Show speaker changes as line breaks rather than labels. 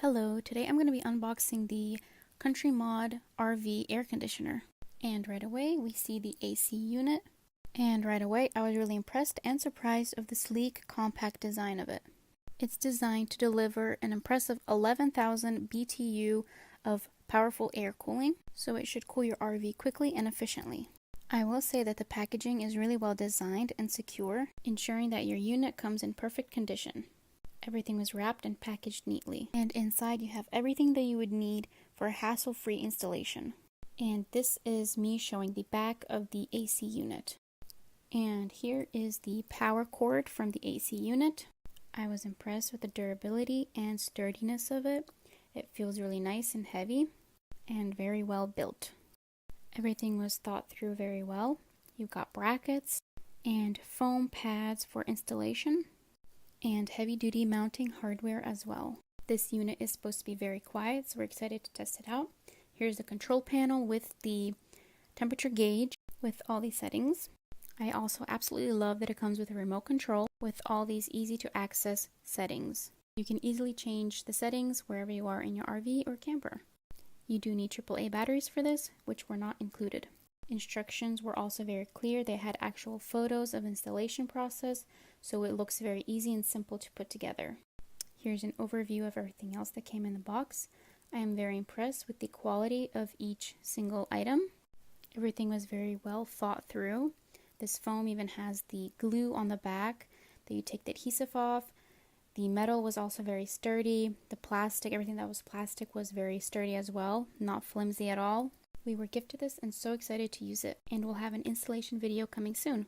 Hello, today I'm going to be unboxing the CountryMod RV air conditioner. And right away we see the AC unit. And right away I was really impressed and surprised of the sleek, compact design of it. It's designed to deliver an impressive 11,000 BTU of powerful air cooling, so it should cool your RV quickly and efficiently. I will say that the packaging is really well designed and secure, ensuring that your unit comes in perfect condition. Everything was wrapped and packaged neatly. And inside you have everything that you would need for a hassle-free installation. And this is me showing the back of the AC unit. And here is the power cord from the AC unit. I was impressed with the durability and sturdiness of it. It feels really nice and heavy and very well built. Everything was thought through very well. You've got brackets and foam pads for installation, and heavy-duty mounting hardware as well. This unit is supposed to be very quiet, so we're excited to test it out. Here's the control panel with the temperature gauge with all these settings. I also absolutely love that it comes with a remote control with all these easy-to-access settings. You can easily change the settings wherever you are in your RV or camper. You do need AAA batteries for this, which were not included. Instructions were also very clear. They had actual photos of installation process, so it looks very easy and simple to put together. Here's an overview of everything else that came in the box. I am very impressed with the quality of each single item. Everything was very well thought through. This foam even has the glue on the back that you take the adhesive off. The metal was also very sturdy. The plastic, everything that was plastic was very sturdy as well, not flimsy at all. We were gifted this and so excited to use it, and we'll have an installation video coming soon.